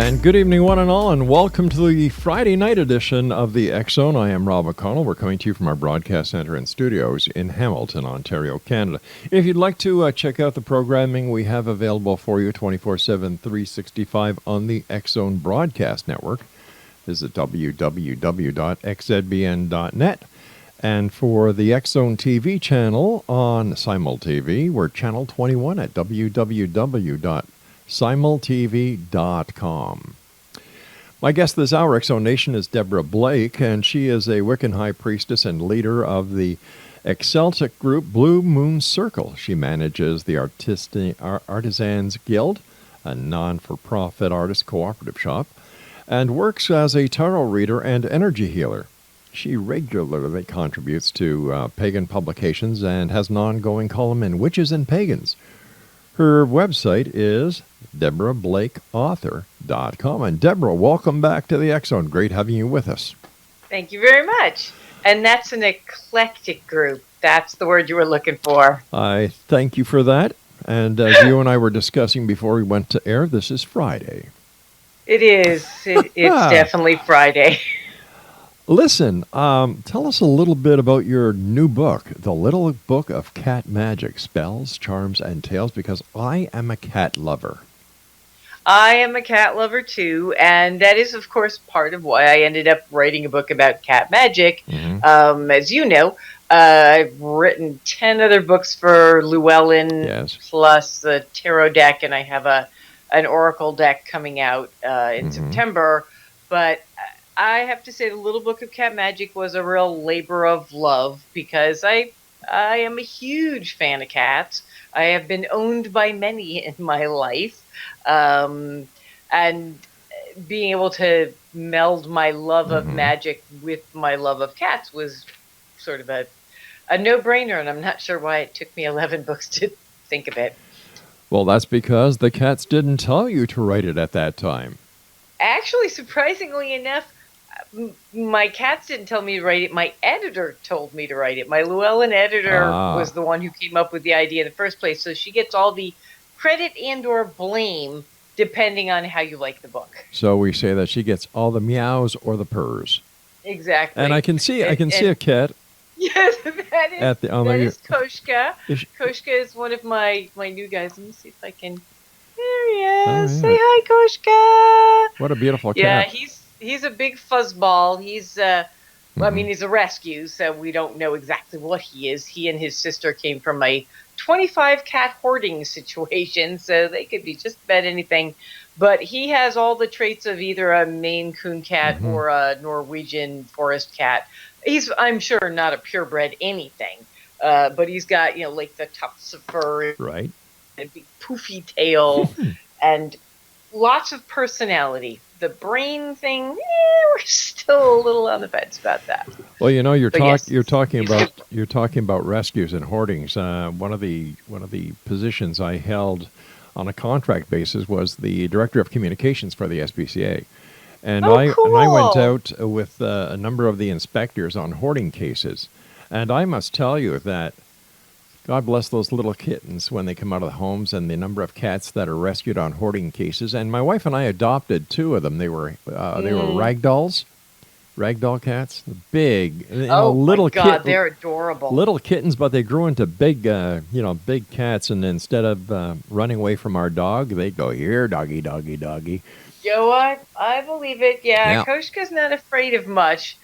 And good evening, one and all, and welcome to the Friday night edition of the X Zone. I am Rob McConnell. We're coming to you from our broadcast center and studios in Hamilton, Ontario, Canada. If you'd like to check out the programming we have available for you 24/7, 365 on the X Zone Broadcast Network, visit www.xzbn.net. And for the X Zone TV channel on SimulTV, we're channel 21 at www.simultv.com. My guest this hour, X Zone Nation, is Deborah Blake, and she is a Wiccan High Priestess and leader of the Celtic group Blue Moon Circle. She manages the Artisans Guild, a non-for-profit artist cooperative shop, and works as a tarot reader and energy healer. She regularly contributes to pagan publications and has an ongoing column in Witches and Pagans. Her website is DeborahBlakeAuthor.com. And Deborah, welcome back to the X Zone. Great having you with us. Thank you very much. And that's an eclectic group. That's the word you were looking for. I thank you for that. And as you and I were discussing before we went to air, this is Friday. It is. It's definitely Friday. Listen, tell us a little bit about your new book, The Little Book of Cat Magic, Spells, Charms, and Tales, because I am a cat lover. I am a cat lover too, and that is, of course, part of why I ended up writing a book about cat magic. Mm-hmm. As you know, I've written 10 other books for Llewellyn, yes, plus the tarot deck, and I have an oracle deck coming out in September. But I have to say the Little Book of Cat Magic was a real labor of love because I am a huge fan of cats. I have been owned by many in my life. And being able to meld my love of magic with my love of cats was sort of a no-brainer, and I'm not sure why it took me 11 books to think of it. Well, that's because the cats didn't tell you to write it at that time. Actually, surprisingly enough, my cats didn't tell me to write it. My editor told me to write it. My Llewellyn editor was the one who came up with the idea in the first place, so she gets all the credit and or blame depending on how you like the book. So we say that she gets all the meows or the purrs. Exactly. And I can see a cat. Yes, that is Koshka. Koshka is one of my new guys. Let me see if I can. There he is. Oh, yeah. Say hi, Koshka. What a beautiful cat. Yeah, he's a big fuzzball. He's I mean, he's a rescue, so we don't know exactly what he is. He and his sister came from a 25 cat hoarding situation, so they could be just about anything. But he has all the traits of either a Maine Coon cat or a Norwegian forest cat. He's, I'm sure, not a purebred anything, but he's got, like the tufts of fur, right, and a big poofy tail, and lots of personality. The brain thing, we're still a little on the fence about that. Well, you're talking about rescues and hoardings. One of the positions I held on a contract basis was the director of communications for the SPCA, and I went out with a number of the inspectors on hoarding cases, and I must tell you that God bless those little kittens when they come out of the homes, and the number of cats that are rescued on hoarding cases. And my wife and I adopted 2 of them. They were ragdoll cats, big, little my God, they're adorable. Little kittens, but they grew into big, big cats. And instead of running away from our dog, they go, "Here, doggy, doggy, doggy." You know what? I believe it. Yeah. Koshka's not afraid of much.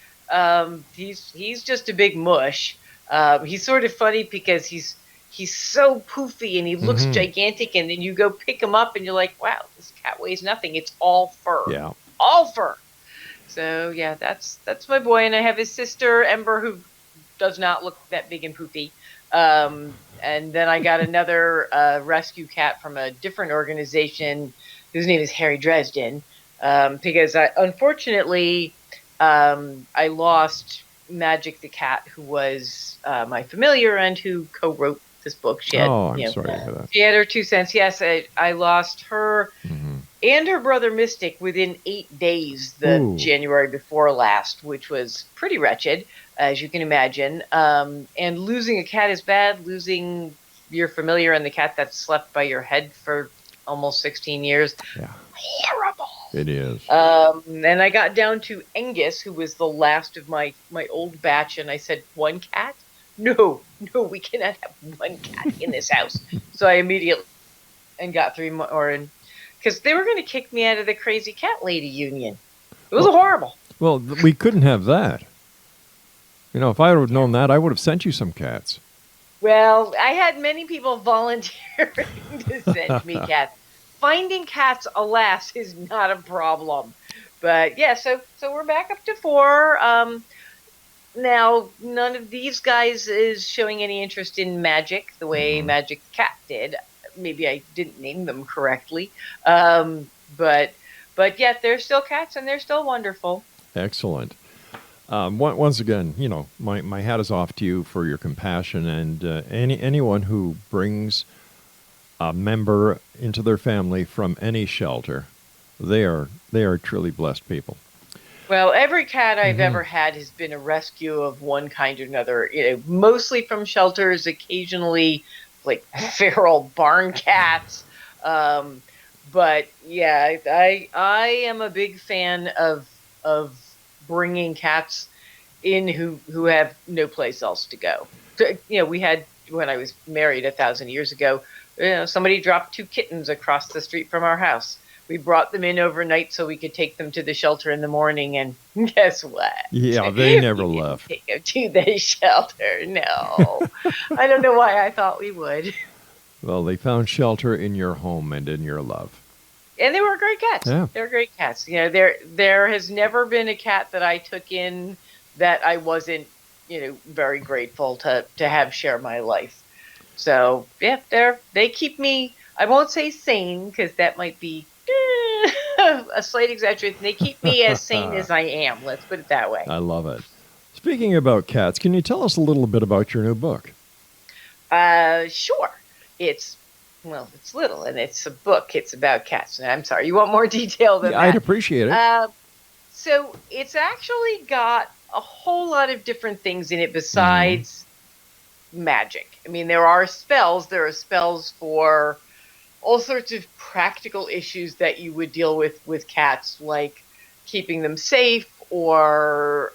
He's just a big mush. He's sort of funny because he's so poofy and he looks gigantic, and then you go pick him up and you're like, wow, this cat weighs nothing. It's all fur. Yeah. All fur. So yeah, that's my boy, and I have his sister Ember, who does not look that big and poofy. And then I got another rescue cat from a different organization whose name is Harry Dresden, because unfortunately I lost Magic the cat, who was my familiar and who co-wrote this book. She had, I'm sorry to hear that. She had her 2 cents. Yes, I lost her and her brother Mystic within 8 days, the January before last, which was pretty wretched, as you can imagine. And losing a cat is bad. Losing your familiar and the cat that slept by your head for almost 16 years. Yeah. Horrible. It is. And I got down to Angus, who was the last of my old batch, and I said, 1 cat? No, we cannot have 1 cat in this house. So I immediately got 3 more, and because they were going to kick me out of the Crazy Cat Lady Union. It was horrible. Well, we couldn't have that. You know, if I would have known that, I would have sent you some cats. Well, I had many people volunteering to send me cats. Finding cats, alas, is not a problem. But yeah, so we're back up to 4. Now, none of these guys is showing any interest in magic the way Magic the Cat did. Maybe I didn't name them correctly. But yeah, they're still cats and they're still wonderful. Excellent. Once again, you know, my hat is off to you for your compassion, and anyone who brings a member into their family from any shelter, they are truly blessed people. Well, every cat I've ever had has been a rescue of one kind or another. You know, mostly from shelters, occasionally like feral barn cats. But yeah, I am a big fan of bringing cats in who have no place else to go. So, you know, we had, when I was married 1,000 years ago, you know, somebody dropped 2 kittens across the street from our house. We brought them in overnight so we could take them to the shelter in the morning, and guess what? Yeah, they never left. Take them to the shelter. No. I don't know why I thought we would. Well, they found shelter in your home and in your love. And they were great cats. Yeah. They're great cats. You know, there has never been a cat that I took in that I wasn't, you know, very grateful to have share my life. So yeah, they keep me, I won't say sane, because that might be a slight exaggeration. They keep me as sane as I am. Let's put it that way. I love it. Speaking about cats, can you tell us a little bit about your new book? Sure. It's little, and it's a book. It's about cats. I'm sorry, you want more detail than that? I'd appreciate it. So it's actually got a whole lot of different things in it besides magic. I mean, there are spells. There are spells for all sorts of practical issues that you would deal with cats, like keeping them safe or,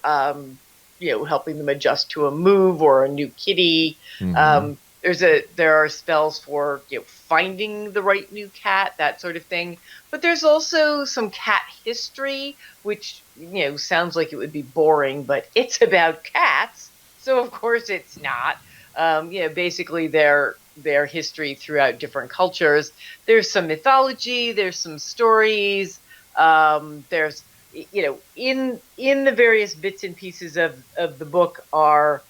you know, helping them adjust to a move or a new kitty. There are spells for, you know, finding the right new cat, that sort of thing. But there's also some cat history, which, you know, sounds like it would be boring, but it's about cats, so of course it's not. You know, basically their history throughout different cultures. There's some mythology. There's some stories. There's, you know, in the various bits and pieces of the book are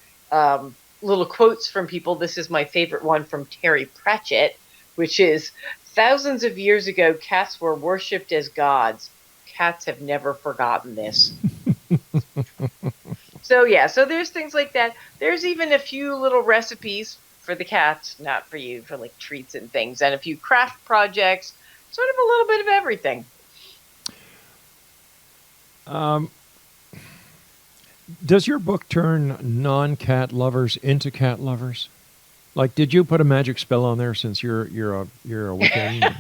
little quotes from people. This is my favorite one from Terry Pratchett, which is, "Thousands of years ago, cats were worshipped as gods. Cats have never forgotten this." So yeah, so there's things like that. There's even a few little recipes for the cats, not for you, for like treats and things, and a few craft projects, sort of a little bit of everything. Does your book turn non-cat lovers into cat lovers? Like, did you put a magic spell on there since you're a Wiccan?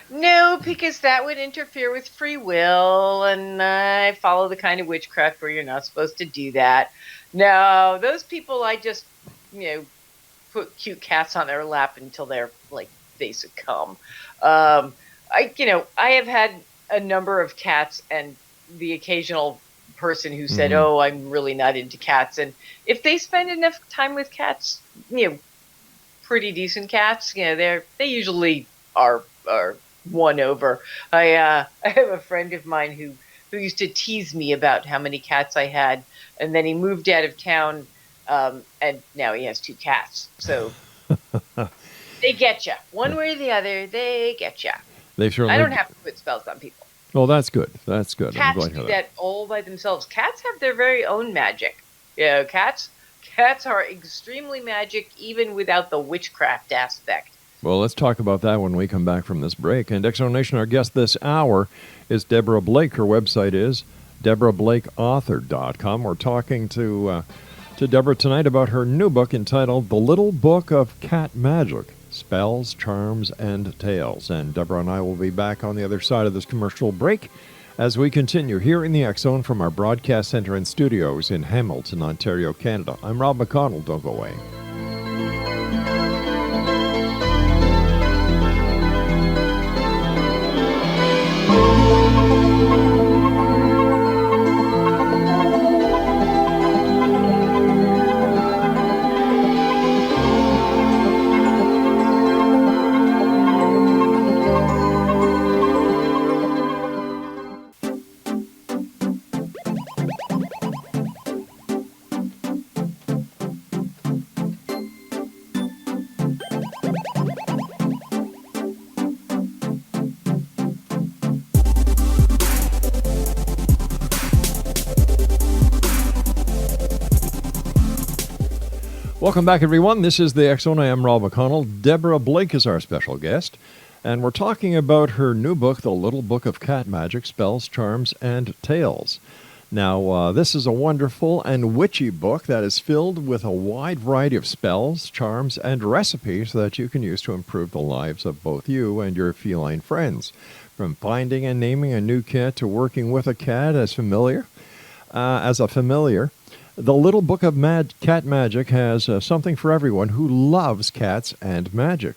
No, because that would interfere with free will, and I follow the kind of witchcraft where you're not supposed to do that. No, those people, I just, you know, put cute cats on their lap until they're like they succumb. I have had a number of cats, and the occasional person who said, "Oh, I'm really not into cats," and if they spend enough time with cats, you know, pretty decent cats, you know, they usually are won over. I have a friend of mine who used to tease me about how many cats I had, and then he moved out of town, and now he has 2 cats. So they get you one way or the other. They get you. I don't have to put spells on people. Well, that's good. That's good. Cats do that all by themselves. Cats have their very own magic. You know, cats are extremely magic even without the witchcraft aspect. Well, let's talk about that when we come back from this break. And Exo Nation, our guest this hour is Deborah Blake. Her website is DeborahBlakeAuthor.com. We're talking to Deborah tonight about her new book entitled The Little Book of Cat Magic. Spells, Charms, and Tales. And Deborah and I will be back on the other side of this commercial break as we continue here in the X Zone from our broadcast center and studios in Hamilton, Ontario, Canada. I'm Rob McConnell. Don't go away. Welcome back, everyone. This is the X Zone. I am Rob McConnell. Deborah Blake is our special guest, and we're talking about her new book, The Little Book of Cat Magic, Spells, Charms, and Tales. Now, this is a wonderful and witchy book that is filled with a wide variety of spells, charms, and recipes that you can use to improve the lives of both you and your feline friends. From finding and naming a new cat to working with a cat as a familiar, The Little Book of Cat Magic has something for everyone who loves cats and magic.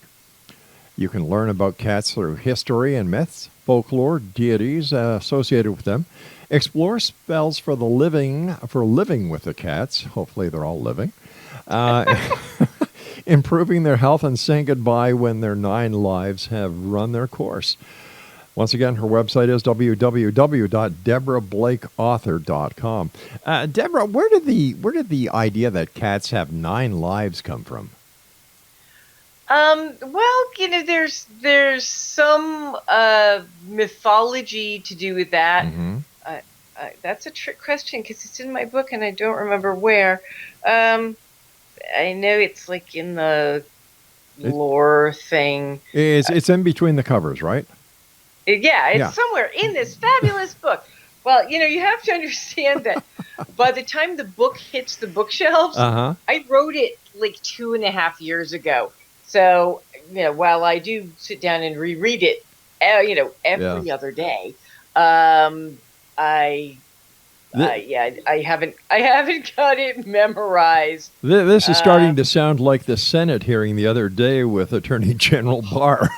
You can learn about cats through history and myths, folklore, deities associated with them, explore spells for living with the cats. Hopefully they're all living. Improving their health and saying goodbye when their 9 lives have run their course. Once again, her website is www.deborahblakeauthor.com. Deborah, where did the idea that cats have 9 lives come from? Well, there's some mythology to do with that. Mm-hmm. That's a trick question because it's in my book and I don't remember where. I know it's like in the lore thing. It's in between the covers, right? It's somewhere in this fabulous book. Well, you have to understand that by the time the book hits the bookshelves, I wrote it like 2.5 years ago. So, while I do sit down and reread it, every other day, I haven't got it memorized. This is starting to sound like the Senate hearing the other day with Attorney General Barr.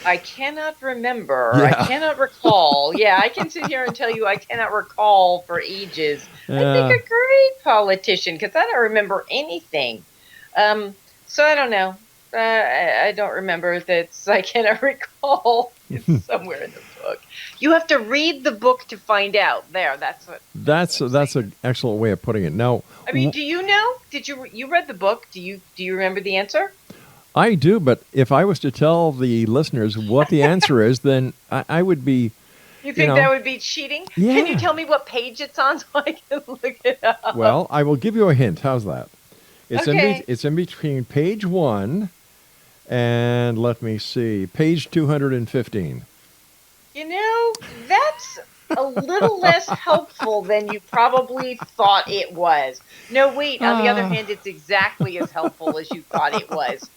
I cannot remember. Yeah. I cannot recall. Yeah, I can sit here and tell you I cannot recall for ages. I'd make a great politician because I don't remember anything. So I don't know. I don't remember that. I cannot recall. It's somewhere in the book. You have to read the book to find out. That's an excellent way of putting it. Now, I mean, do you know? Did you read the book? Do you remember the answer? I do, but if I was to tell the listeners what the answer is, then I would be. You think that would be cheating? Yeah. Can you tell me what page it's on so I can look it up? Well, I will give you a hint. How's that? It's okay. It's in between page 1 and let me see, page 215. That's a little less helpful than you probably thought it was. No, wait. On the other hand, it's exactly as helpful as you thought it was.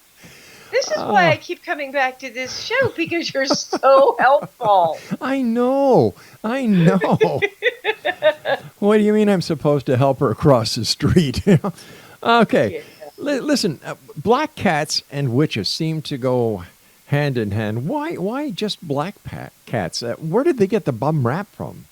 This is why I keep coming back to this show, because you're so helpful. I know. What do you mean I'm supposed to help her across the street? Okay. Yeah. Listen, black cats and witches seem to go hand in hand. Why just black cats? Where did they get the bum rap from?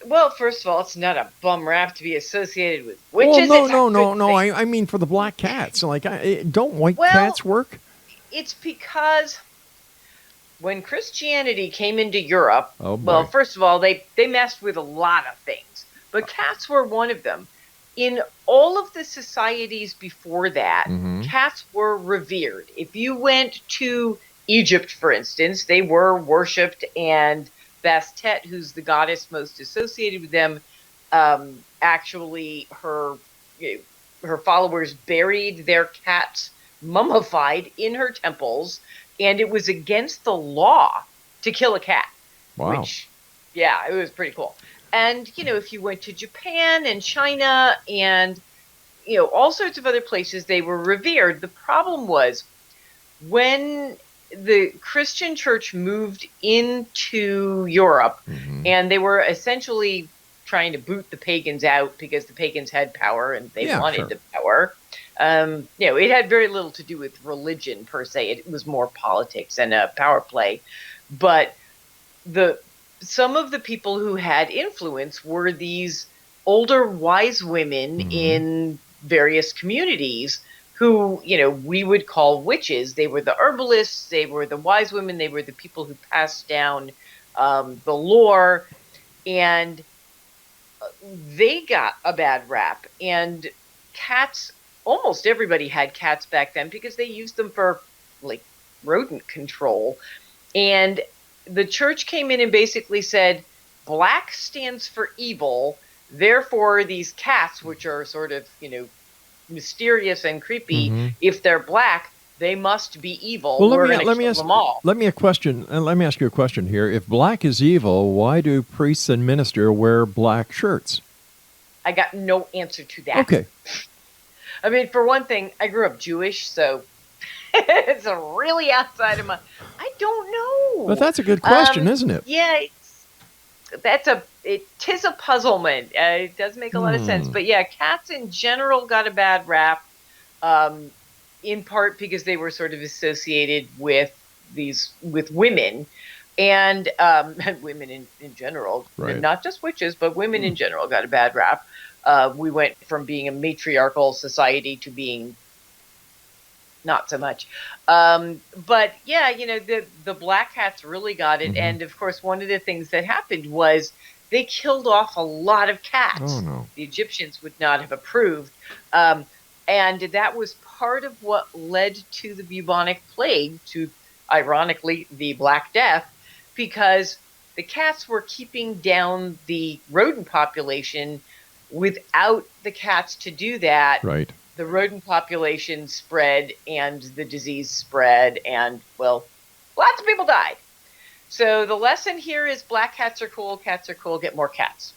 Well, first of all, it's not a bum rap to be associated with witches. Well, no. I mean for the black cats. Like, don't white cats work? It's because when Christianity came into Europe, well, first of all, they messed with a lot of things, but cats were one of them. In all of the societies before that, cats were revered. If you went to Egypt, for instance, they were worshipped, and Bastet, who's the goddess most associated with them, actually her followers buried their cats mummified in her temples, and it was against the law to kill a cat. Wow. It was pretty cool. And, if you went to Japan and China and, all sorts of other places they were revered. The problem was when the Christian church moved into Europe, and they were essentially trying to boot the pagans out because the pagans had power and they wanted the power. It had very little to do with religion per se. It was more politics and a power play. But some of the people who had influence were these older wise women in various communities who, we would call witches. They were the herbalists, they were the wise women, they were the people who passed down the lore, and they got a bad rap. And cats, almost everybody had cats back then because they used them for like rodent control. And the church came in and basically said, black stands for evil, therefore these cats, which are sort of, mysterious and creepy, if they're black, they must be evil. Well, let me ask you a question here. If black is evil, why do priests and ministers wear black shirts? I got no answer to that. Okay. I mean, for one thing, I grew up Jewish, so it's really outside of my... I don't know. But that's a good question, isn't it? Yeah, it is a puzzlement. It does make a lot of sense. But yeah, cats in general got a bad rap, in part because they were sort of associated with women, and women in general, right. Not just witches, but women in general got a bad rap. We went from being a matriarchal society to being not so much. But yeah, the black cats really got it. And of course, one of the things that happened was they killed off a lot of cats. Oh, no. The Egyptians would not have approved. And that was part of what led to the bubonic plague, to, ironically, the Black Death, because the cats were keeping down the rodent population. Without the cats to do that, right, the rodent population spread and the disease spread, and, well, lots of people died. So the lesson here is black cats are cool, get more cats.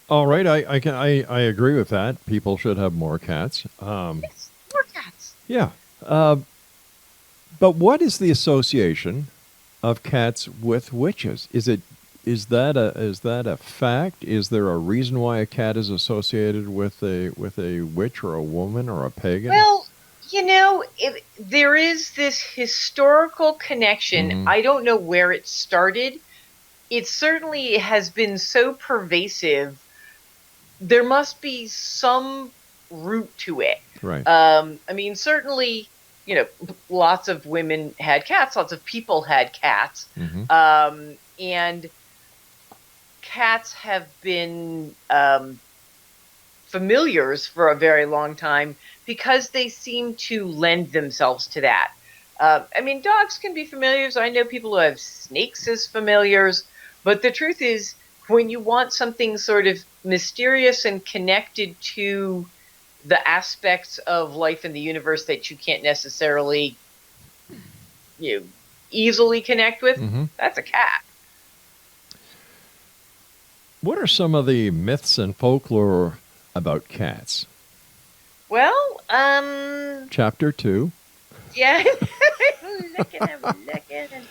All right, I agree with that. People should have more cats. Yes, more cats. Yeah. But what is the association of cats with witches? Is that a fact? Is there a reason why a cat is associated with a witch or a woman or a pagan? Well, there is this historical connection. I don't know where it started. It certainly has been so pervasive. There must be some root to it. Right. I mean, certainly, lots of women had cats. Lots of people had cats. And cats have been familiars for a very long time because they seem to lend themselves to that. I mean, dogs can be familiars. I know people who have snakes as familiars. But the truth is, when you want something sort of mysterious and connected to the aspects of life in the universe that you can't necessarily easily connect with, that's a cat. What are some of the myths and folklore about cats? Well, Chapter 2. Yeah. Look at him.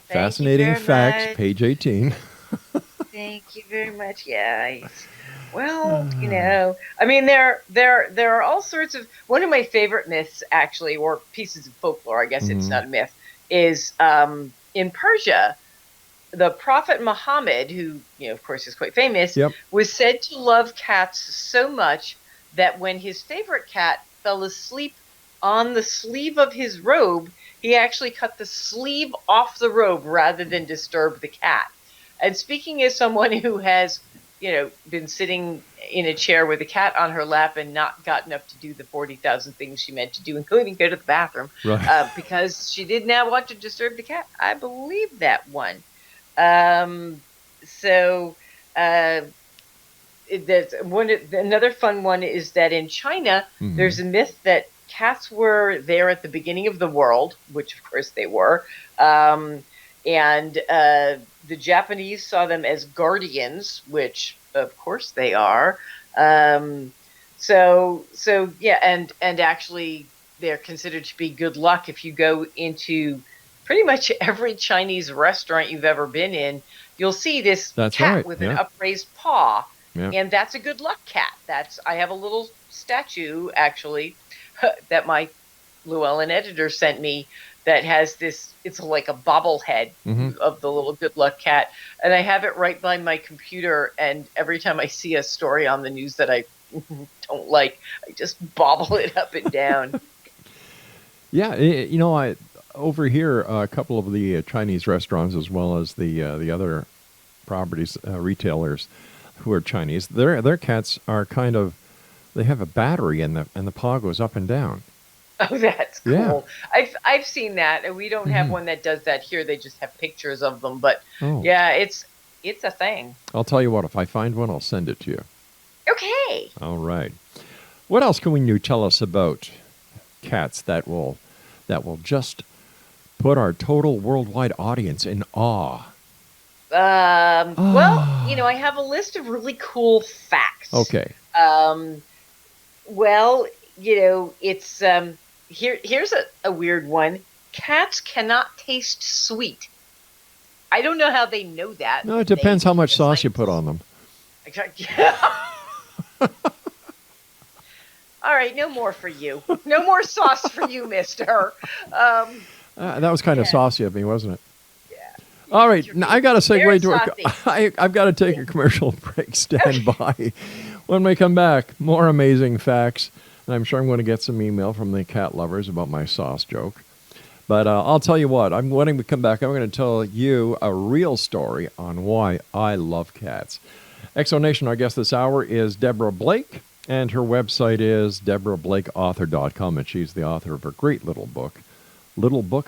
Fascinating facts, page 18. Thank you very much. Yeah. Well, I mean, there are all sorts of. One of my favorite myths, actually, or pieces of folklore, I guess it's not a myth, is in Persia, the Prophet Muhammad, who, of course, is quite famous, was said to love cats so much that when his favorite cat fell asleep on the sleeve of his robe, he actually cut the sleeve off the robe rather than disturb the cat. And speaking as someone who has, been sitting in a chair with a cat on her lap and not gotten up to do the 40,000 things she meant to do, including go to the bathroom, because she did not want to disturb the cat, I believe that one. Another fun one is that in China, there's a myth that cats were there at the beginning of the world, which of course they were, and the Japanese saw them as guardians, which of course they are. So yeah, and actually they're considered to be good luck if you go into pretty much every Chinese restaurant you've ever been in. You'll see this That's cat right. with an Yeah. upraised paw, Yeah. and that's a good luck cat. I have a little statue actually that my Llewellyn editor sent me that has this. It's like a bobblehead Mm-hmm. of the little good luck cat, and I have it right by my computer. And every time I see a story on the news that I don't like, I just bobble it up and down. Yeah. You know, I over here a couple of the Chinese restaurants, as well as the other properties retailers who are Chinese. Their cats are kind of, they have a battery and the paw goes up and down. Oh, that's Yeah. cool. I've seen that, and we don't have Mm-hmm. one that does that here. They just have pictures of them, but Oh, yeah, it's a thing. I'll tell you what. If I find one, I'll send it to you. Okay. All right. What else can you tell us about cats that will just put our total worldwide audience in awe? Well, I have a list of really cool facts. Okay. Um, well, it's here's a weird one. Cats cannot taste sweet. I don't know how they know that. No, it They depends how being much the sauce you put scientists. on them. All right, no more for you. No more sauce for you, mister. Um, That was kind of yeah, saucy of me, wasn't it? yeah. All right, You're now being I got to very segue to saucy. I've got to take a commercial break. Stand by. When we come back, more amazing facts, and I'm sure I'm going to get some email from the cat lovers about my sauce joke. But I'll tell you what, when we come back, I'm going to tell you a real story on why I love cats. Exonation, our guest this hour is Deborah Blake, and her website is DeborahBlakeAuthor.com, and she's the author of a great little book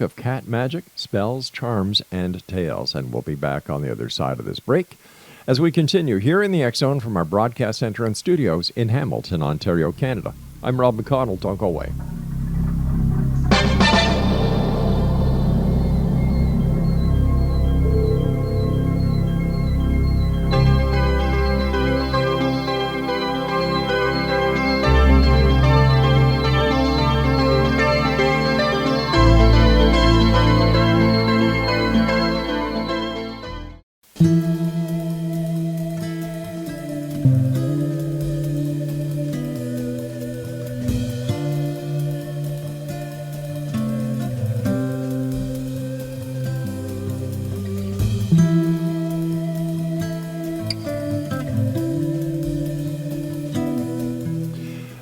of cat magic, spells, charms, and tales. And we'll be back on the other side of this break as we continue here in the X Zone from our broadcast center and studios in Hamilton, Ontario, Canada. I'm Rob McConnell. Don't go away.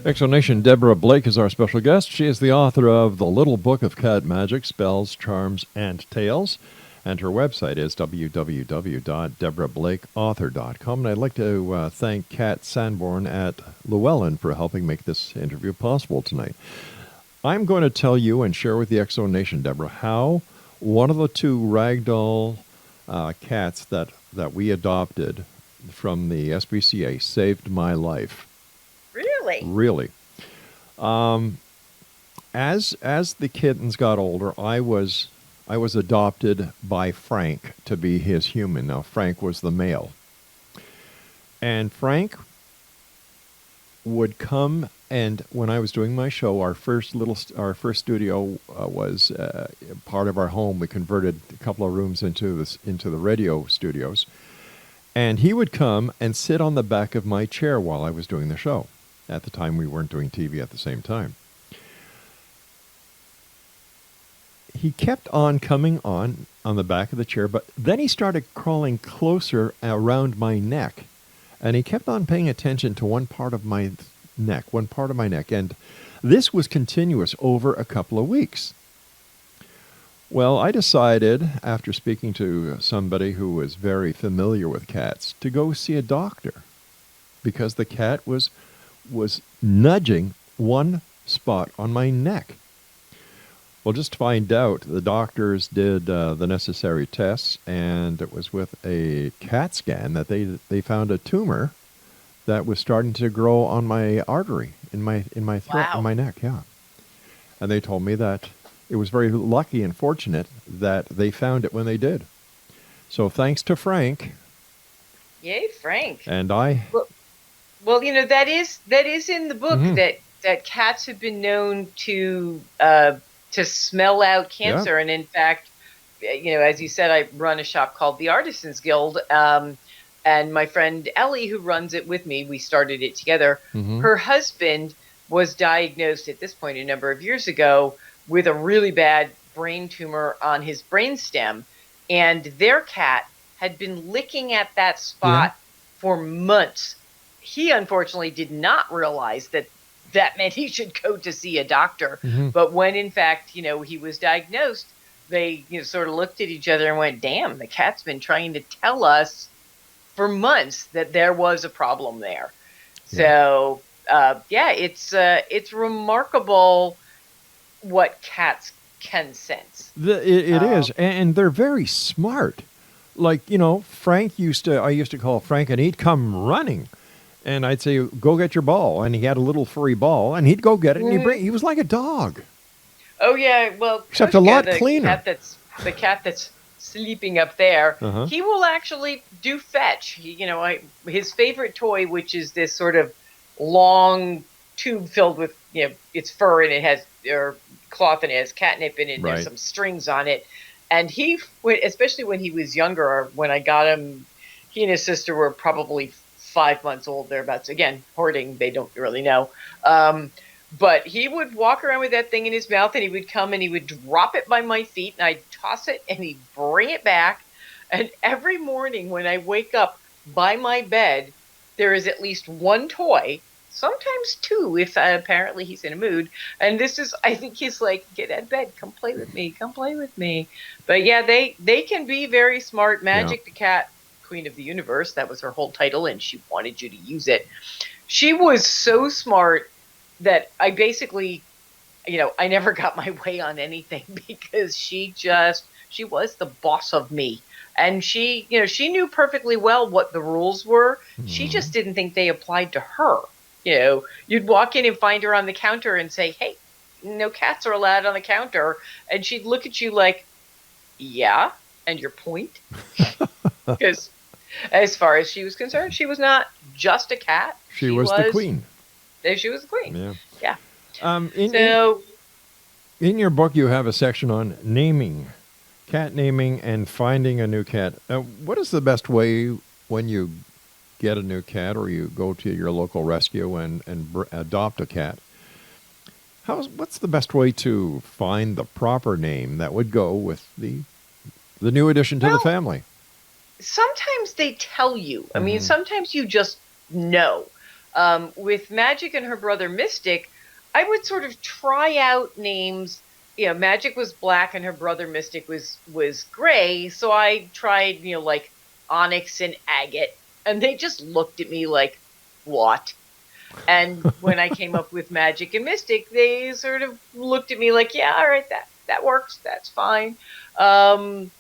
Explanation, Deborah Blake is our special guest. She is the author of The Little Book of Cat Magic, Spells, Charms, and Tales. And her website is www.deborahblakeauthor.com. And I'd like to thank Kat Sanborn at Llewellyn for helping make this interview possible tonight. I'm going to tell you and share with the X Zone Nation, Deborah, how one of the two ragdoll cats that we adopted from the SPCA saved my life. Really? Really. As the kittens got older, I was adopted by Frank to be his human. Now Frank was the male, and Frank would come, and when I was doing my show, our first studio was part of our home. We converted a couple of rooms into the radio studios, and he would come and sit on the back of my chair while I was doing the show. At the time, we weren't doing TV at the same time. He kept on coming on the back of the chair, but then he started crawling closer around my neck. And he kept on paying attention to one part of my neck. And this was continuous over a couple of weeks. Well, I decided, after speaking to somebody who was very familiar with cats, to go see a doctor, because the cat was nudging one spot on my neck. Well, just to find out, the doctors did the necessary tests, and it was with a CAT scan that they found a tumor that was starting to grow on my artery in my throat, Wow. in my neck. Yeah, and they told me that it was very lucky and fortunate that they found it when they did. So thanks to Frank. Yay, Frank. And I. Well, Well, that is in the book Hmm. that cats have been known to smell out Yeah. cancer, and in fact, as you said, I run a shop called the Artisans Guild, and my friend Ellie, who runs it with me, we started it together. Hmm. Her husband was diagnosed at this point a number of years ago with a really bad brain tumor on his brainstem, and their cat had been licking at that Yeah. spot for months. He unfortunately did not realize that meant he should go to see a doctor. Hmm. But when in fact, he was diagnosed, they sort of looked at each other and went, "Damn, the cat's been trying to tell us for months that there was a problem there." Yeah. So yeah, it's remarkable what cats can sense. It is, Um, and they're very smart. Like, I used to call Frank, and he'd come running, and I'd say, "Go get your ball," and he had a little furry ball, and he'd go get it, and mhm. he was like a dog, Oh yeah, well, except a Koshka, lot the cleaner. cat that's sleeping up there, Uh huh. he will actually do fetch. His favorite toy, which is this sort of long tube filled with its fur, and it has or cloth, and it has catnip in it, and there's Right. some strings on it. And especially when he was younger, or when I got him, he and his sister were probably 5 months old thereabouts. Again, hoarding, they don't really know. Um, but he would walk around with that thing in his mouth, and he would come and he would drop it by my feet, and I'd toss it and he'd bring it back. And every morning when I wake up by my bed, there is at least one toy, sometimes two if apparently he's in a mood. And I think he's like, "Get out of bed, come play with me, come play with me." But yeah, they can be very smart. Yeah. Magic the cat, Queen of the Universe, that was her whole title, and she wanted you to use it. She was so smart that I basically, I never got my way on anything because she was the boss of me. And she knew perfectly well what the rules were. She Hmm. just didn't think they applied to her. You'd walk in and find her on the counter and say, "Hey, no cats are allowed on the counter." And she'd look at you like, "Yeah, and your point?" Because as far as she was concerned, she was not just a cat. She was the queen. She was the queen. Yeah. Yeah. In So, in your book, you have a section on naming, cat naming, and finding a new cat. What is the best way when you get a new cat, or you go to your local rescue and adopt a cat? What's the best way to find the proper name that would go with the new addition to the well, family? sometimes they tell you. I mean, Hmm. sometimes you just know. With Magic and her brother Mystic, I would sort of try out names. Magic was black and her brother Mystic was gray, so I tried, like Onyx and Agate, and they just looked at me like, "What?" And when I came up with Magic and Mystic, they sort of looked at me like, "Yeah, all right, that works. That's fine." Um,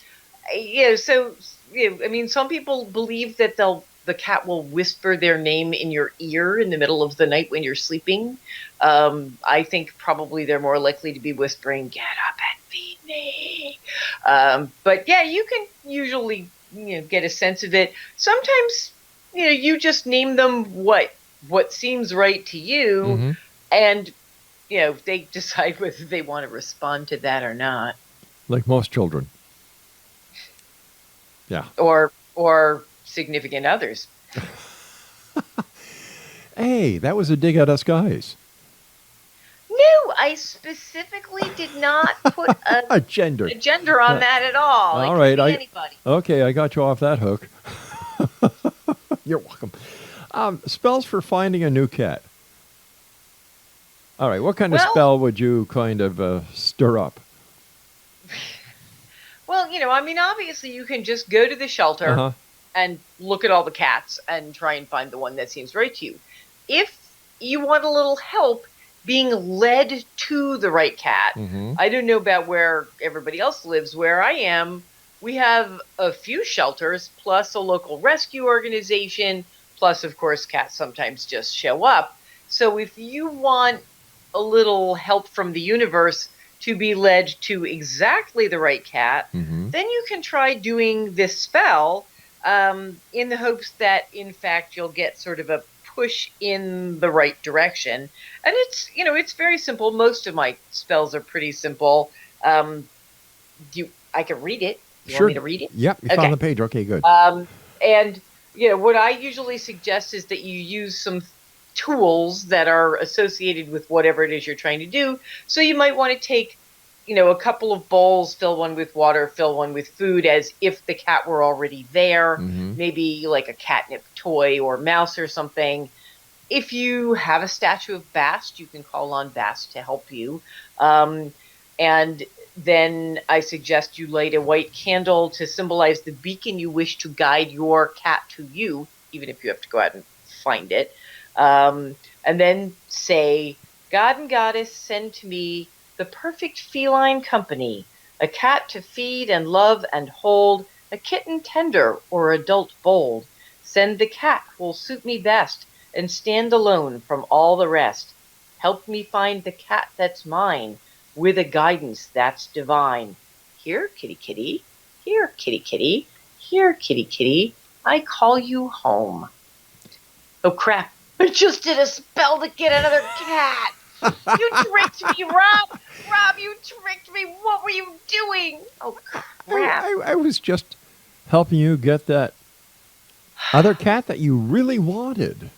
so I mean, some people believe that the cat will whisper their name in your ear in the middle of the night when you're sleeping. I think probably they're more likely to be whispering, "Get up and feed me." But yeah, you can usually get a sense of it. Sometimes you just name them what seems right to you, Hmm. and they decide whether they want to respond to that or not. Like most children. Yeah. or significant others. Hey, that was a dig at us guys. No, I specifically did not put A gender. a gender on Uh, that at all. It all could right. be anybody. Okay, I got you off that hook. You're welcome. Spells for finding a new cat. All right, what kind of Well, spell would you kind of stir up? well, I mean, obviously you can just go to the Uh shelter huh. and look at all the cats and try and find the one that seems right to you. If you want a little help being led to the right cat, Mm-hmm. I don't know about where everybody else lives. Where I am, we have a few shelters, plus a local rescue organization, plus, of course, cats sometimes just show up. So if you want a little help from the universe to be led to exactly the right cat, Mm-hmm. then you can try doing this spell in the hopes that, in fact, you'll get sort of a push in the right direction. And it's very simple. Most of my spells are pretty simple. I can read it. You Sure. want me to read it? Yep, you found the page. Okay, good. And what I usually suggest is that you use some tools that are associated with whatever it is you're trying to do. So you might want to take, a couple of bowls, fill one with water, fill one with food, as if the cat were already there. Maybe like a catnip toy or mouse or something. If you have a statue of Bast, you can call on Bast to help you. And then I suggest you light a white candle to symbolize the beacon you wish to guide your cat to you, even if you have to go out and find it. And then say, God and Goddess, send to me the perfect feline company, a cat to feed and love and hold, a kitten tender or adult bold. Send the cat who'll suit me best and stand alone from all the rest. Help me find the cat that's mine, with a guidance that's divine. Here, kitty, kitty. Here, kitty, kitty. Here, kitty, kitty. I call you home. Oh, crap. I just did a spell to get another cat. You tricked me, Rob. Rob, you tricked me. What were you doing? Oh, crap. I was just helping you get that other cat that you really wanted.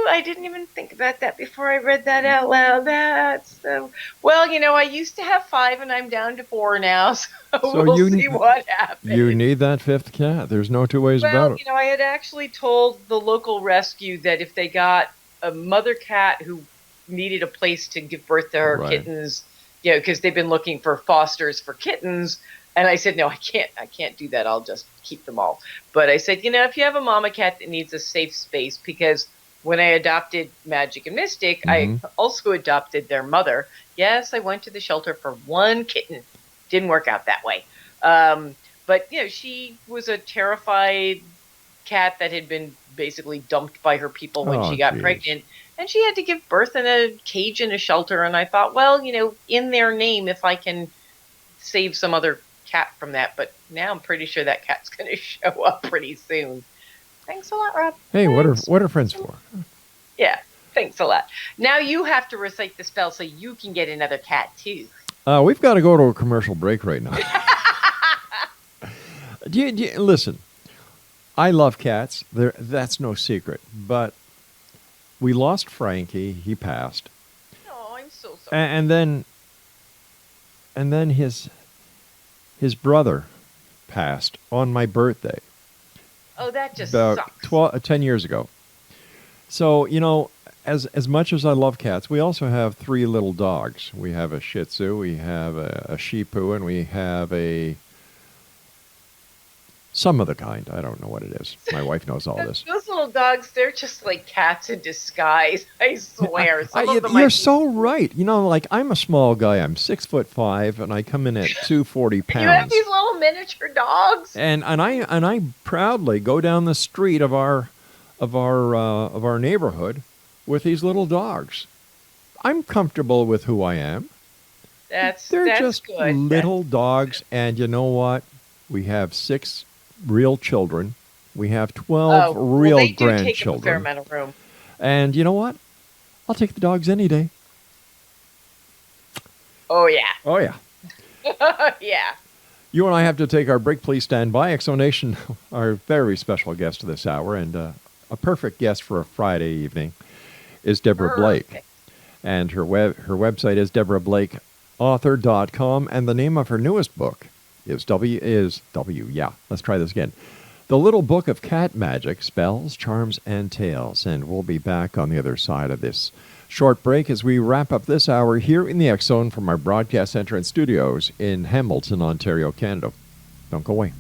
I didn't even think about that before I read that out loud. That's so... Well, I used to have 5 and I'm down to 4 now, so we'll see what happens. You need that 5th cat. There's no two ways about it. I had actually told the local rescue that if they got a mother cat who needed a place to give birth to her kittens, because they've been looking for fosters for kittens, and I said, no, I can't do that. I'll just keep them all. But I said, if you have a mama cat that needs a safe space, because when I adopted Magic and Mystic, I also adopted their mother. Yes, I went to the shelter for 1 kitten. Didn't work out that way. But, she was a terrified cat that had been basically dumped by her people when she got pregnant. And she had to give birth in a cage in a shelter. And I thought, well, in their name, if I can save some other cat from that. But now I'm pretty sure that cat's going to show up pretty soon. Thanks a lot, Rob. Hey, what are friends for? Yeah, thanks a lot. Now you have to recite the spell so you can get another cat, too. We've got to go to a commercial break right now. Listen, I love cats. That's no secret. But we lost Frankie. He passed. Oh, I'm so sorry. And then his brother passed on my birthday. Oh, that just about sucks. 10 years ago. So, as much as I love cats, we also have 3 little dogs. We have a Shih Tzu, we have a Shih Tzu, and we have some other kind. I don't know what it is. My wife knows all this. Those little dogs, they're just like cats in disguise. I swear. You're so right. I'm a small guy. I'm 6'5", and I come in at 240 pounds. You have these little miniature dogs. And I proudly go down the street of our neighborhood with these little dogs. I'm comfortable with who I am. They're just good. Little dogs, and you know what? We have 6 real children. We have 12 real they do grandchildren. Take up a fair amount of room. And you know what? I'll take the dogs any day. Oh yeah. Oh yeah. Yeah. You and I have to take our break. Please stand by. Exonation, our very special guest this hour, and a perfect guest for a Friday evening, is Deborah Blake. And her website is deborahblakeauthor.com, and the name of her newest book is let's try this again. The Little Book of Cat Magic, Spells, Charms, and Tales. And we'll be back on the other side of this short break as we wrap up this hour here in the X Zone from our broadcast center and studios in Hamilton, Ontario, Canada. Don't go away.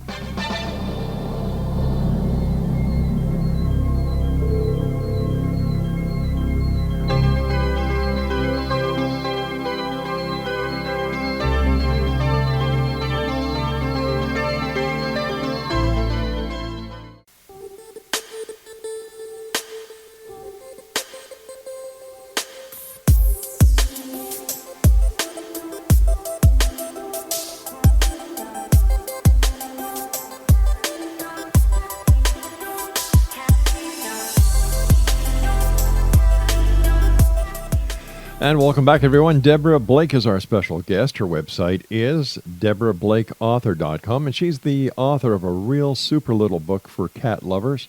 And welcome back, everyone. Deborah Blake is our special guest. Her website is DeborahBlakeAuthor.com, and she's the author of a real super little book for cat lovers.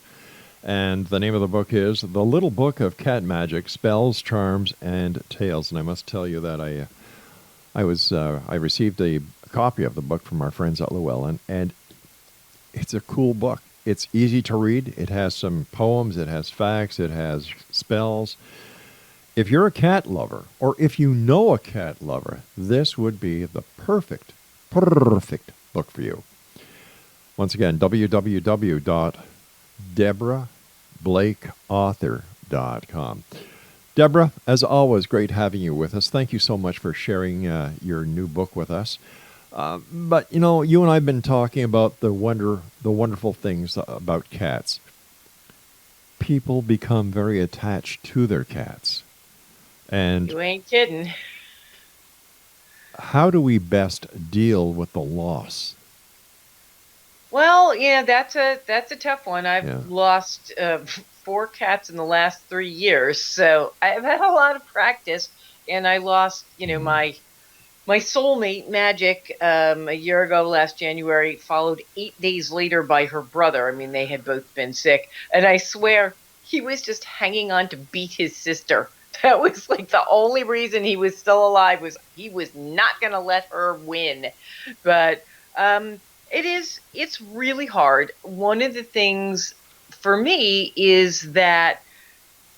And the name of the book is The Little Book of Cat Magic, Spells, Charms, and Tales. And I must tell you that I received a copy of the book from our friends at Llewellyn, and it's a cool book. It's easy to read. It has some poems. It has facts. It has spells. If you're a cat lover, or if you know a cat lover, this would be the perfect book for you. Once again, www.DeborahBlakeAuthor.com. Deborah, as always, great having you with us. Thank you so much for sharing your new book with us. But, you know, you and I have been talking about the wonderful things about cats. People become very attached to their cats. And you ain't kidding. How do we best deal with the loss? Well, yeah, that's a tough one. I've lost 4 cats in the last 3 years, so I've had a lot of practice. And I lost, my soulmate Magic a year ago, last January, followed 8 days later by her brother. I mean, they had both been sick, and I swear he was just hanging on to beat his sister. That was like the only reason he was still alive, was he was not going to let her win. But it's really hard. One of the things for me is that,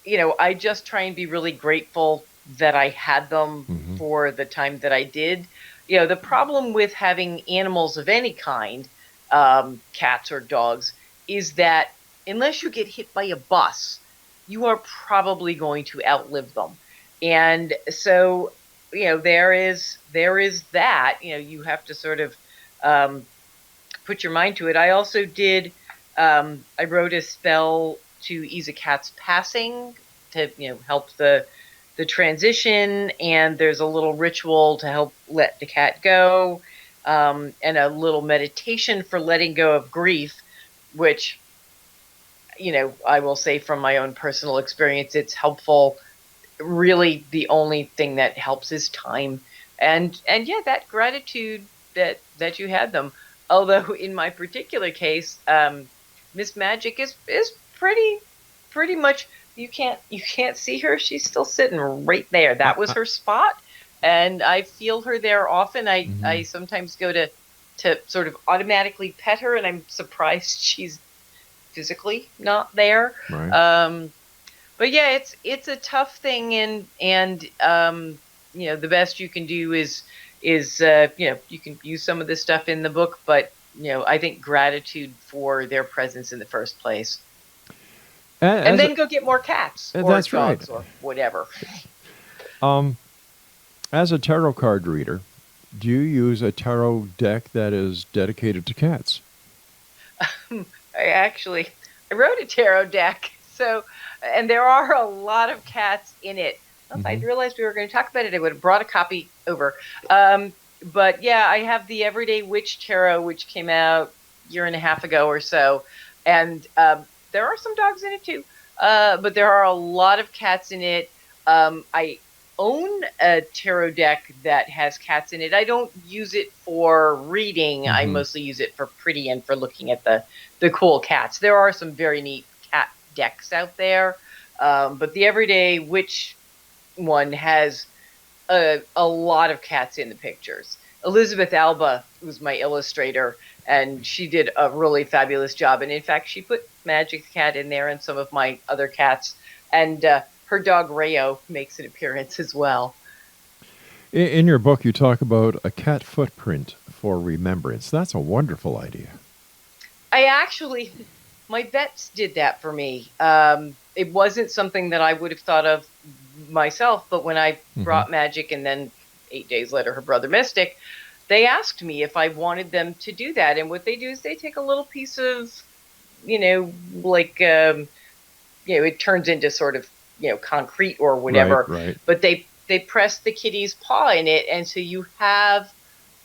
I just try and be really grateful that I had them for the time that I did. The problem with having animals of any kind, cats or dogs, is that unless you get hit by a bus, you are probably going to outlive them. And so, there is that, you have to sort of put your mind to it. I also did, I wrote a spell to ease a cat's passing to, help the transition. And there's a little ritual to help let the cat go, and a little meditation for letting go of grief, which, I will say from my own personal experience, it's helpful. Really, the only thing that helps is time, and yeah, that gratitude that you had them. Although in my particular case, Miss Magic is pretty much, you can't see her. She's still sitting right there. That was her spot, and I feel her there often. I sometimes go to sort of automatically pet her, and I'm surprised she's physically not there. Right. But yeah, it's a tough thing, and the best you can do is you can use some of this stuff in the book, but I think gratitude for their presence in the first place, and then go get more cats or that's dogs right. or whatever. As a tarot card reader, do you use a tarot deck that is dedicated to cats? I wrote a tarot deck, and there are a lot of cats in it. If I'd realized we were going to talk about it, I would have brought a copy over. But yeah, I have the Everyday Witch Tarot, which came out a year and a half ago or so. And there are some dogs in it too, but there are a lot of cats in it. I own a tarot deck that has cats in it. I don't use it for reading. I mostly use it for pretty and for looking at the cool cats. There are some very neat cat decks out there, but the Everyday Witch one has a lot of cats in the pictures. Elizabeth Alba was my illustrator, and she did a really fabulous job. And in fact, she put Magic the Cat in there and some of my other cats. And her dog Rayo makes an appearance as well. In your book, you talk about a cat footprint for remembrance. That's a wonderful idea. My vets did that for me. It wasn't something that I would have thought of myself, but when I brought Magic, and then 8 days later her brother Mystic, they asked me if I wanted them to do that. And what they do is they take a little piece of, it turns into sort of, concrete or whatever. Right. But they press the kitty's paw in it, and so you have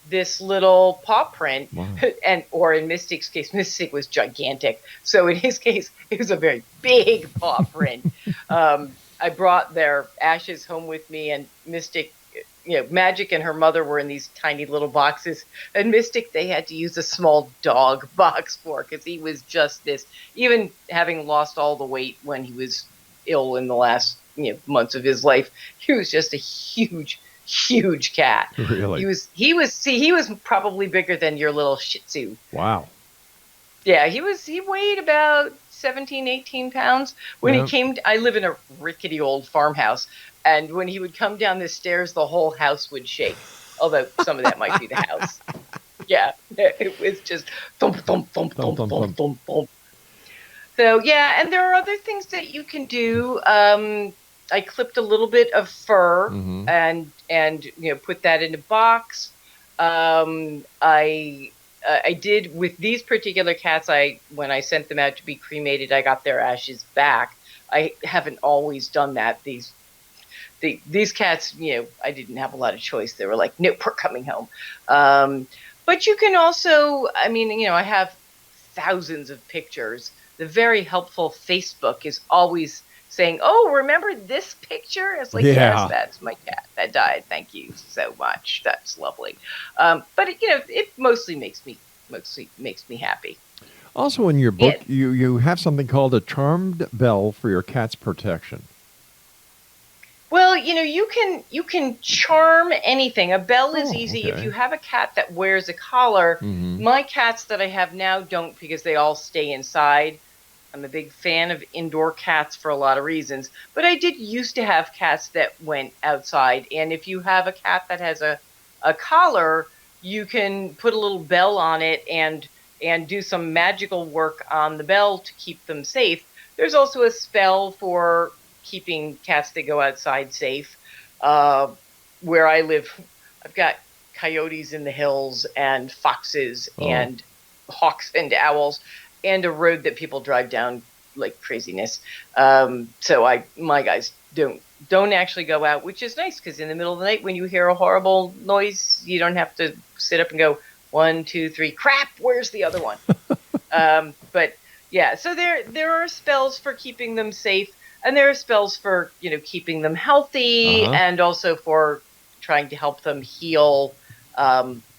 this little paw print. Wow. Or in Mystic's case, Mystic was gigantic, so in his case it was a very big paw print. I brought their ashes home with me, and Mystic, Magic and her mother were in these tiny little boxes, and Mystic they had to use a small dog box for, because he was just this, even having lost all the weight when he was ill in the last months of his life, he was just a huge cat. Really? He was probably bigger than your little Shih Tzu. Wow. Yeah, he weighed about 17, 18 pounds. When he came, I live in a rickety old farmhouse, and when he would come down the stairs, the whole house would shake. Although some of that might be the house. Yeah, it was just thump, thump, thump, thump, thump, thump, thump, thump. So yeah, and there are other things that you can do. I clipped a little bit of fur and put that in a box. I did with these particular cats. When I sent them out to be cremated, I got their ashes back. I haven't always done that. These cats, I didn't have a lot of choice. They were like, nope, we're coming home. But you can also, I have thousands of pictures. The very helpful Facebook is always saying, oh, remember this picture? It's like, yes, that's my cat that died. Thank you so much. That's lovely. But it mostly makes me happy. Also in your book, you have something called a charmed bell for your cat's protection. Well, you can charm anything. A bell is easy. If you have a cat that wears a collar, my cats that I have now don't, because they all stay inside. I'm a big fan of indoor cats for a lot of reasons, but I did used to have cats that went outside. And if you have a cat that has a collar, you can put a little bell on it and do some magical work on the bell to keep them safe. There's also a spell for keeping cats that go outside safe. Where I live, I've got coyotes in the hills and foxes and hawks and owls, and a road that people drive down like craziness. So my guys don't actually go out, which is nice, because in the middle of the night when you hear a horrible noise, you don't have to sit up and go 1, 2, 3, crap, where's the other one? But yeah, so there are spells for keeping them safe, and there are spells for keeping them healthy, and also for trying to help them heal.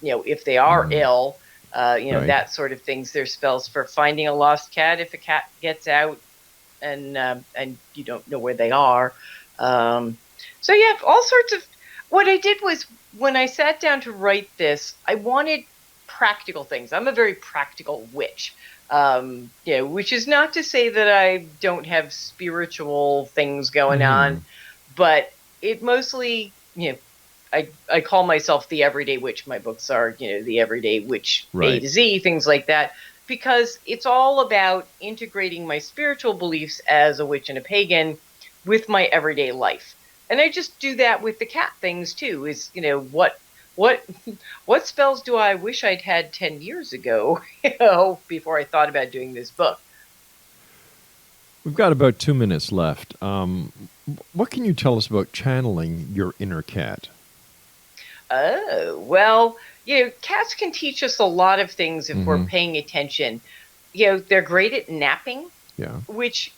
If they are ill. That sort of things. There's spells for finding a lost cat if a cat gets out and you don't know where they are. So yeah, all sorts of. What I did was, when I sat down to write this, I wanted practical things. I'm a very practical witch. Which is not to say that I don't have spiritual things going on, but it mostly, I call myself the everyday witch. My books are, the everyday witch, A to Z, things like that, because it's all about integrating my spiritual beliefs as a witch and a pagan with my everyday life. And I just do that with the cat things too, is, what spells do I wish I'd had 10 years ago, before I thought about doing this book? We've got about 2 minutes left. What can you tell us about channeling your inner cat? Oh, well, cats can teach us a lot of things if we're paying attention. They're great at napping. Yeah. Which,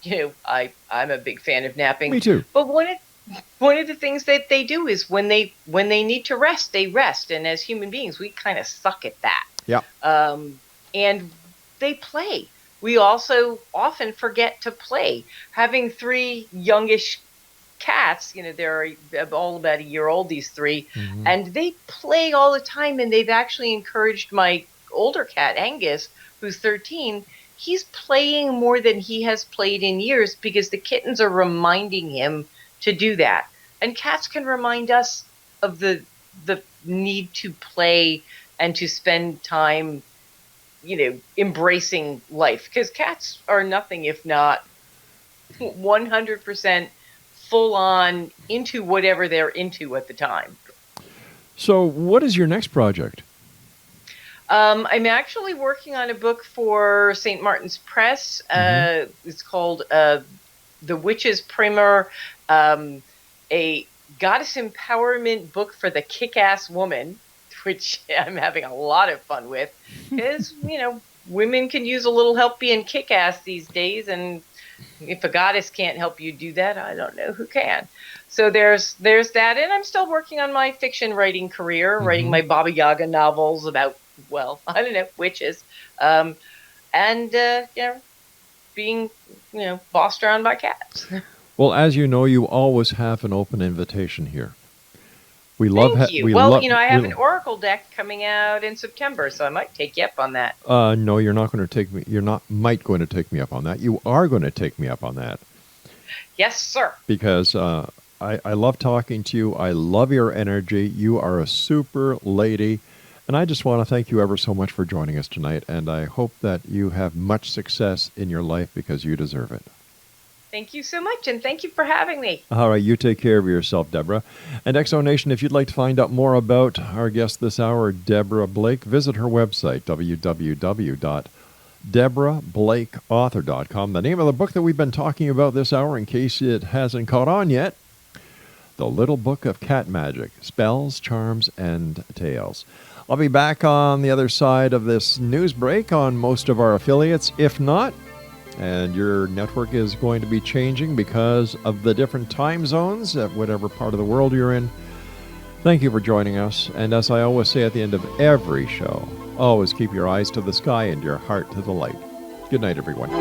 I'm a big fan of napping. Me too. But one of the things that they do is when they need to rest, they rest. And as human beings, we kind of suck at that. Yeah. And they play. We also often forget to play. Having 3 youngish cats, they're all about a year old, these 3, and they play all the time. And they've actually encouraged my older cat, Angus, who's 13. He's playing more than he has played in years, because the kittens are reminding him to do that. And cats can remind us of the need to play and to spend time, embracing life, because cats are nothing if not 100% full on into whatever they're into at the time. So what is your next project? I'm actually working on a book for St. Martin's Press. It's called The Witch's Primer, a goddess empowerment book for the kick-ass woman, which I'm having a lot of fun with, because, women can use a little help being kick-ass these days, and if a goddess can't help you do that, I don't know who can. So there's that, and I'm still working on my fiction writing career, writing my Baba Yaga novels about, well, I don't know, witches, and being bossed around by cats. Well, as you know, you always have an open invitation here. We love. Thank you. Well, I have an Oracle deck coming out in September, so I might take you up on that. No, you're not going to take me. You're not going to take me up on that. You are going to take me up on that. Yes, sir. Because I love talking to you. I love your energy. You are a super lady. And I just want to thank you ever so much for joining us tonight. And I hope that you have much success in your life because you deserve it. Thank you so much, and thank you for having me. All right, you take care of yourself, Deborah. And Exo Nation, if you'd like to find out more about our guest this hour, Deborah Blake, visit her website, www.deborahblakeauthor.com. The name of the book that we've been talking about this hour, in case it hasn't caught on yet, The Little Book of Cat Magic, Spells, Charms, and Tales. I'll be back on the other side of this news break on most of our affiliates. If not, and your network is going to be changing because of the different time zones at whatever part of the world you're in. Thank you for joining us. And as I always say at the end of every show, always keep your eyes to the sky and your heart to the light. Good night, everyone.